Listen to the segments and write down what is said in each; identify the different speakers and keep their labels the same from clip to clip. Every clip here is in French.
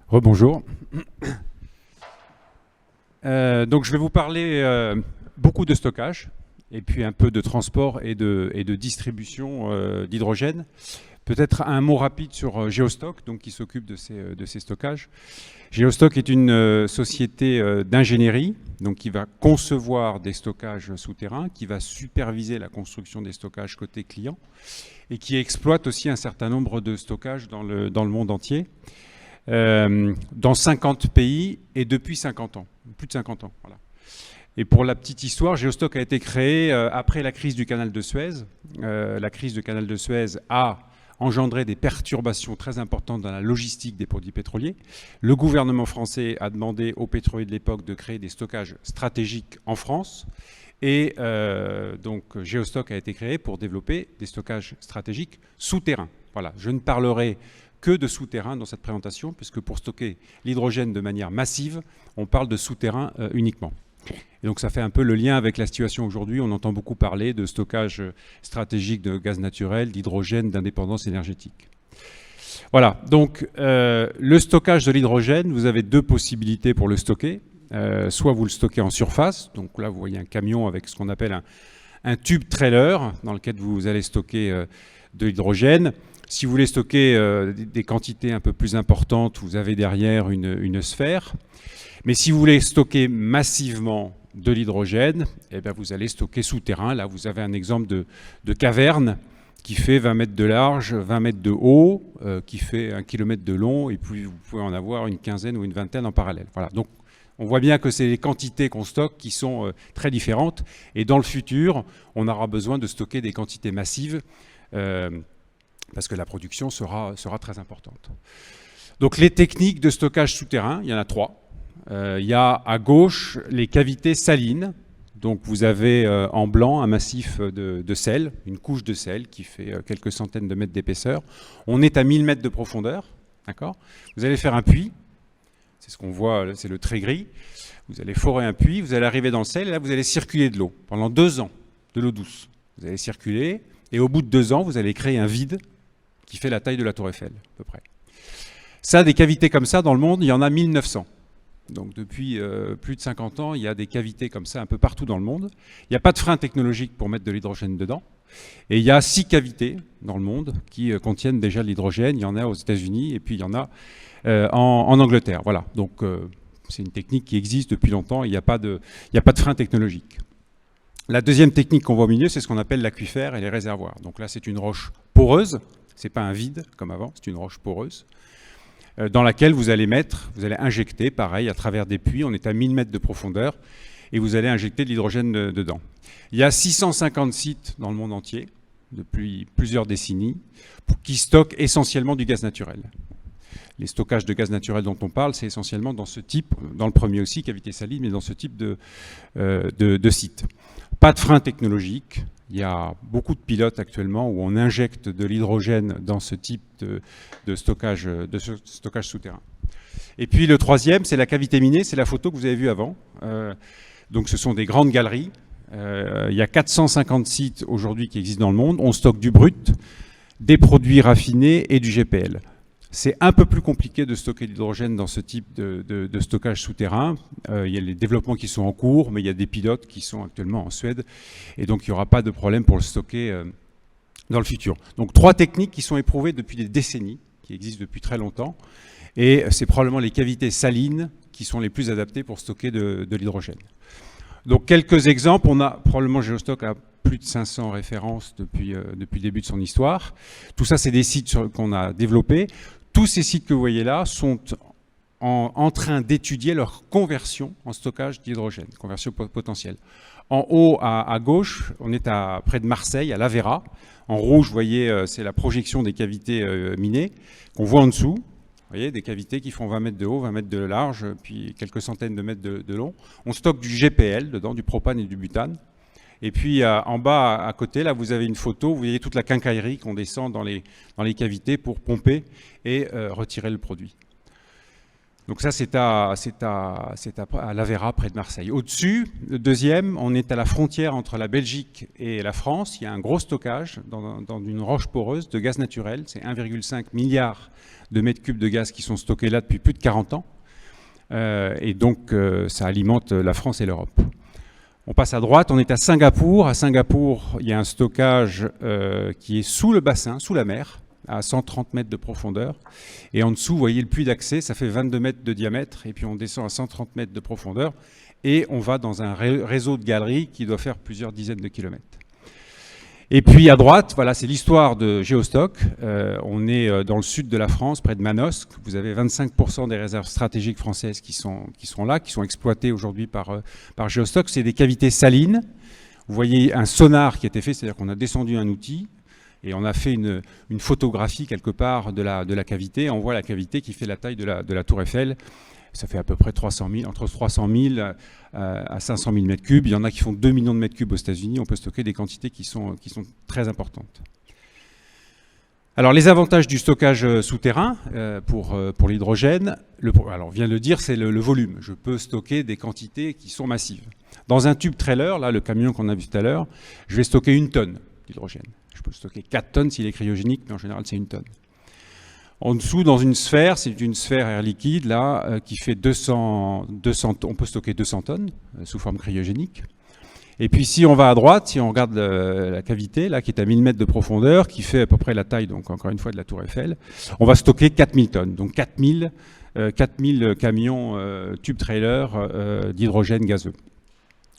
Speaker 1: Rebonjour. Donc je vais vous parler beaucoup de stockage et puis un peu de transport et de distribution d'hydrogène. Peut-être un mot rapide sur Geostock, donc, qui s'occupe de ces stockages. Geostock est une société d'ingénierie, donc qui va concevoir des stockages souterrains, qui va superviser la construction des stockages côté client et qui exploite aussi un certain nombre de stockages dans le monde entier. Dans 50 pays et depuis 50 ans, plus de 50 ans. Voilà. Et pour la petite histoire, Geostock a été créé après la crise du canal de Suez. La crise du canal de Suez a engendré des perturbations très importantes dans la logistique des produits pétroliers. Le gouvernement français a demandé aux pétroliers de l'époque de créer des stockages stratégiques en France. Et donc Geostock a été créé pour développer des stockages stratégiques souterrains. Voilà, je ne parlerai que de souterrain dans cette présentation, puisque pour stocker l'hydrogène de manière massive, on parle de souterrain uniquement. Et donc ça fait un peu le lien avec la situation aujourd'hui. On entend beaucoup parler de stockage stratégique de gaz naturel, d'hydrogène, d'indépendance énergétique. Voilà, donc le stockage de l'hydrogène, vous avez deux possibilités pour le stocker. Soit vous le stockez en surface, donc là vous voyez un camion avec ce qu'on appelle un tube trailer dans lequel vous allez stocker de l'hydrogène. Si vous voulez stocker des quantités un peu plus importantes, vous avez derrière une sphère. Mais si vous voulez stocker massivement de l'hydrogène, eh bien vous allez stocker souterrain. Là, vous avez un exemple de caverne qui fait 20 mètres de large, 20 mètres de haut, qui fait 1 km de long, et puis vous pouvez en avoir une quinzaine ou une vingtaine en parallèle. Voilà. Donc, on voit bien que c'est les quantités qu'on stocke qui sont très différentes. Et dans le futur, on aura besoin de stocker des quantités massives parce que la production sera très importante. Donc les techniques de stockage souterrain, il y en a 3. Il y a à gauche les cavités salines. Donc vous avez en blanc un massif de sel, une couche de sel qui fait quelques centaines de mètres d'épaisseur. On est à 1000 mètres de profondeur. D'accord ? Vous allez faire un puits. C'est ce qu'on voit, c'est le trait gris. Vous allez forer un puits, vous allez arriver dans le sel, et là vous allez circuler de l'eau pendant 2 ans, de l'eau douce. Vous allez circuler, et au bout de 2 ans, vous allez créer un vide qui fait la taille de la Tour Eiffel, à peu près. Ça, des cavités comme ça dans le monde, il y en a 1900. Donc depuis plus de 50 ans, il y a des cavités comme ça un peu partout dans le monde. Il n'y a pas de frein technologique pour mettre de l'hydrogène dedans. Et il y a 6 cavités dans le monde qui contiennent déjà de l'hydrogène. Il y en a aux États-Unis et puis il y en a en Angleterre. Voilà. Donc c'est une technique qui existe depuis longtemps. Il n'y a pas de frein technologique. La deuxième technique qu'on voit au milieu, c'est ce qu'on appelle l'aquifère et les réservoirs. Donc là, c'est une roche poreuse. Ce n'est pas un vide comme avant, c'est une roche poreuse dans laquelle vous allez injecter, pareil, à travers des puits. On est à 1000 mètres de profondeur et vous allez injecter de l'hydrogène dedans. Il y a 650 sites dans le monde entier, depuis plusieurs décennies, qui stockent essentiellement du gaz naturel. Les stockages de gaz naturel dont on parle, c'est essentiellement dans ce type, dans le premier aussi, cavité saline, mais dans ce type de site. Pas de frein technologique. Il y a beaucoup de pilotes actuellement où on injecte de l'hydrogène dans ce type de stockage souterrain. Et puis le troisième, c'est la cavité minée, c'est la photo que vous avez vue avant. Donc ce sont des grandes galeries. Il y a 450 sites aujourd'hui qui existent dans le monde. On stocke du brut, des produits raffinés et du GPL. C'est un peu plus compliqué de stocker de l'hydrogène dans ce type de stockage souterrain. Il y a les développements qui sont en cours, mais il y a des pilotes qui sont actuellement en Suède. Et donc, il n'y aura pas de problème pour le stocker dans le futur. Donc, 3 techniques qui sont éprouvées depuis des décennies, qui existent depuis très longtemps. Et c'est probablement les cavités salines qui sont les plus adaptées pour stocker de l'hydrogène. Donc, quelques exemples. On a probablement Geostock à plus de 500 références depuis le début de son histoire. Tout ça, c'est des sites qu'on a développés. Tous ces sites que vous voyez là sont en train d'étudier leur conversion en stockage d'hydrogène, conversion potentielle. En haut à gauche, on est près de Marseille, à l'Avera. En rouge, vous voyez, c'est la projection des cavités minées qu'on voit en dessous. Vous voyez, des cavités qui font 20 mètres de haut, 20 mètres de large, puis quelques centaines de mètres de long. On stocke du GPL dedans, du propane et du butane. Et puis en bas à côté, là, vous avez une photo, vous voyez toute la quincaillerie qu'on descend dans les cavités pour pomper et retirer le produit. Donc ça, c'est à Lavera, près de Marseille. Au-dessus, le deuxième, on est à la frontière entre la Belgique et la France. Il y a un gros stockage dans une roche poreuse de gaz naturel. C'est 1,5 milliard de mètres cubes de gaz qui sont stockés là depuis plus de 40 ans. Et donc, ça alimente la France et l'Europe. On passe à droite, on est à Singapour. À Singapour, il y a un stockage qui est sous le bassin, sous la mer, à 130 mètres de profondeur. Et en dessous, vous voyez le puits d'accès, ça fait 22 mètres de diamètre. Et puis on descend à 130 mètres de profondeur. Et on va dans un réseau de galeries qui doit faire plusieurs dizaines de kilomètres. Et puis à droite, voilà, c'est l'histoire de Géostock. On est dans le sud de la France, près de Manosque. Vous avez 25% des réserves stratégiques françaises qui sont là, qui sont exploitées aujourd'hui par Géostock. C'est des cavités salines. Vous voyez un sonar qui a été fait, c'est-à-dire qu'on a descendu un outil et on a fait une photographie quelque part de la cavité. On voit la cavité qui fait la taille de la tour Eiffel. Ça fait à peu près 300 000, entre 300 000 à 500 000 mètres cubes. Il y en a qui font 2 millions de mètres cubes aux États-Unis. On peut stocker des quantités qui sont très importantes. Alors, les avantages du stockage souterrain pour l'hydrogène, alors on vient de le dire, c'est le volume. Je peux stocker des quantités qui sont massives. Dans un tube trailer, là, le camion qu'on a vu tout à l'heure, je vais stocker 1 tonne d'hydrogène. Je peux stocker 4 tonnes s'il est cryogénique, mais en général, c'est 1 tonne. En dessous, dans une sphère, c'est une sphère air liquide, là, qui fait 200, on peut stocker 200 tonnes sous forme cryogénique. Et puis si on va à droite, si on regarde la cavité, là, qui est à 1000 mètres de profondeur, qui fait à peu près la taille, donc encore une fois, de la tour Eiffel, on va stocker 4000 tonnes. Donc 4000 camions tube trailer d'hydrogène gazeux.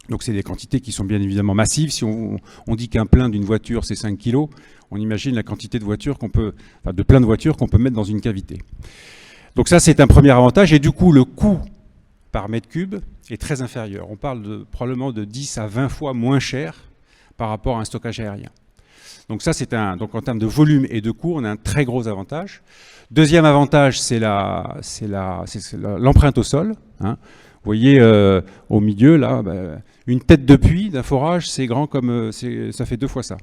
Speaker 1: Donc c'est des quantités qui sont bien évidemment massives. Si on dit qu'un plein d'une voiture c'est 5 kg, on imagine la quantité de voitures de plein de voitures qu'on peut mettre dans une cavité. Donc ça c'est un premier avantage et du coup le coût par mètre cube est très inférieur. On parle probablement de 10 à 20 fois moins cher par rapport à un stockage aérien. Donc ça donc en termes de volume et de coût, on a un très gros avantage. Deuxième avantage, c'est l'empreinte au sol. Hein. Vous voyez au milieu, là, une tête de puits d'un forage, c'est grand comme ça fait 2 fois ça.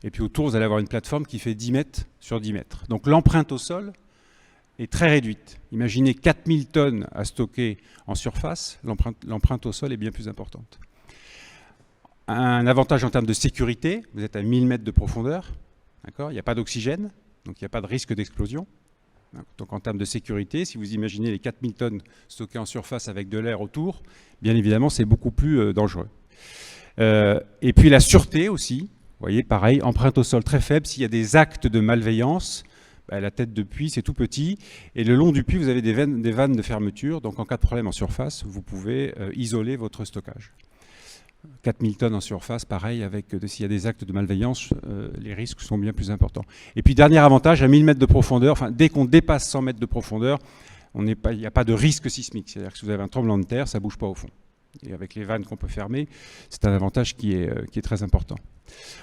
Speaker 1: Et puis autour, vous allez avoir une plateforme qui fait 10 mètres sur 10 mètres. Donc l'empreinte au sol est très réduite. Imaginez 4000 tonnes à stocker en surface, l'empreinte au sol est bien plus importante. Un avantage en termes de sécurité, vous êtes à 1000 mètres de profondeur, il n'y a pas d'oxygène, donc il n'y a pas de risque d'explosion. Donc en termes de sécurité, si vous imaginez les 4000 tonnes stockées en surface avec de l'air autour, bien évidemment c'est beaucoup plus dangereux. Et puis la sûreté aussi, vous voyez pareil, empreinte au sol très faible, s'il y a des actes de malveillance, la tête de puits c'est tout petit, et le long du puits vous avez des vannes de fermeture, donc en cas de problème en surface, vous pouvez isoler votre stockage. 4000 tonnes en surface, pareil, s'il y a des actes de malveillance, les risques sont bien plus importants. Et puis, dernier avantage, à 1000 mètres de profondeur, dès qu'on dépasse 100 mètres de profondeur, il n'y a pas de risque sismique. C'est-à-dire que si vous avez un tremblement de terre, ça ne bouge pas au fond. Et avec les vannes qu'on peut fermer, c'est un avantage qui est très important.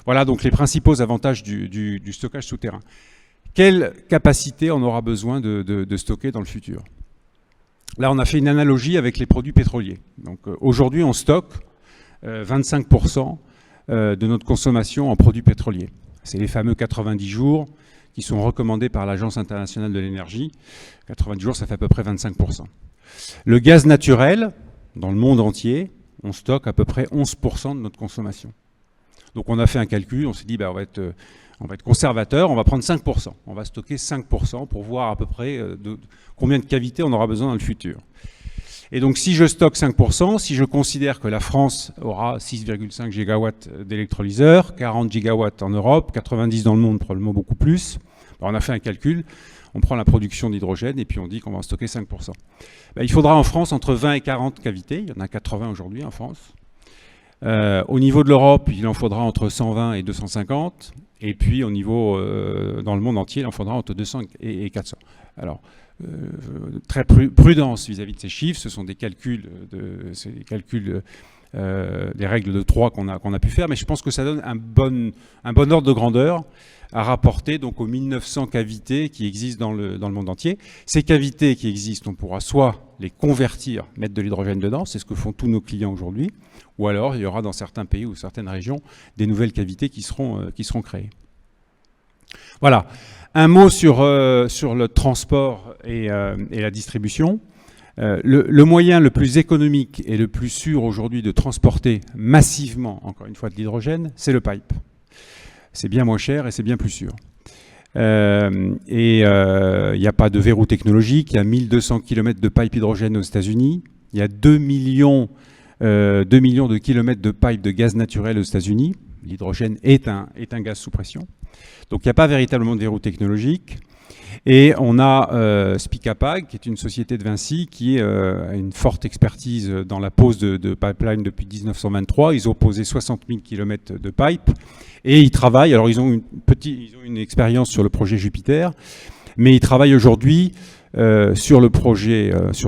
Speaker 1: Voilà donc les principaux avantages du stockage souterrain. Quelle capacité on aura besoin de stocker dans le futur? Là, on a fait une analogie avec les produits pétroliers. Donc aujourd'hui, on stocke 25% de notre consommation en produits pétroliers. C'est les fameux 90 jours qui sont recommandés par l'Agence internationale de l'énergie. 90 jours, ça fait à peu près 25%. Le gaz naturel, dans le monde entier, on stocke à peu près 11% de notre consommation. Donc on a fait un calcul, on s'est dit on va être conservateur, on va prendre 5%. On va stocker 5% pour voir à peu près combien de cavités on aura besoin dans le futur. Et donc si je stocke 5%, si je considère que la France aura 6,5 gigawatts d'électrolyseurs, 40 gigawatts en Europe, 90 dans le monde, probablement beaucoup plus, on a fait un calcul, on prend la production d'hydrogène et puis on dit qu'on va en stocker 5%. Il faudra en France entre 20 et 40 cavités, il y en a 80 aujourd'hui en France. Au niveau de l'Europe, il en faudra entre 120 et 250, et puis au niveau dans le monde entier, il en faudra entre 200 et 400. Alors, très prudence vis-à-vis de ces chiffres, ce sont des calculs, des règles de 3 qu'on a pu faire, mais je pense que ça donne un bon ordre de grandeur à rapporter donc aux 1900 cavités qui existent dans le monde entier. Ces cavités qui existent, on pourra soit les convertir, mettre de l'hydrogène dedans, c'est ce que font tous nos clients aujourd'hui, ou alors il y aura dans certains pays ou certaines régions des nouvelles cavités qui seront créées. Voilà, un mot sur le transport et la distribution. Le moyen le plus économique et le plus sûr aujourd'hui de transporter massivement, encore une fois, de l'hydrogène, c'est le pipe. C'est bien moins cher et c'est bien plus sûr. Il n'y a pas de verrou technologique, il y a 1200 km de pipe hydrogène aux États-Unis, il y a 2 millions de kilomètres de pipe de gaz naturel aux États-Unis. L'hydrogène est un gaz sous pression. Donc il n'y a pas véritablement de verrou technologique. Et on a Spica-Pag, qui est une société de Vinci, qui a une forte expertise dans la pose de pipeline depuis 1923. Ils ont posé 60 000 km de pipe. Et ils travaillent, alors ils ont une expérience sur le projet Jupiter, mais ils travaillent aujourd'hui sur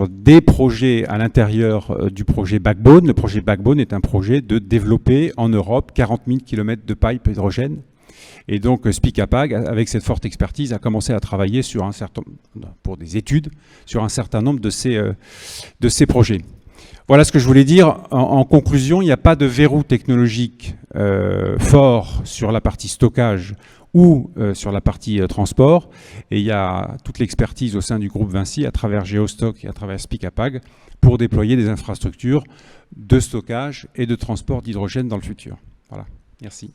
Speaker 1: des projets à l'intérieur du projet Backbone. Le projet Backbone est un projet de développer en Europe 40 000 km de pipe hydrogène. Et donc Spica-Pag, avec cette forte expertise, a commencé à travailler pour des études sur un certain nombre de ces projets. Voilà ce que je voulais dire. En conclusion, il n'y a pas de verrou technologique fort sur la partie stockage ou sur la partie transport. Et il y a toute l'expertise au sein du groupe Vinci, à travers Geostock et à travers Spica-Pag, pour déployer des infrastructures de stockage et de transport d'hydrogène dans le futur. Voilà, merci.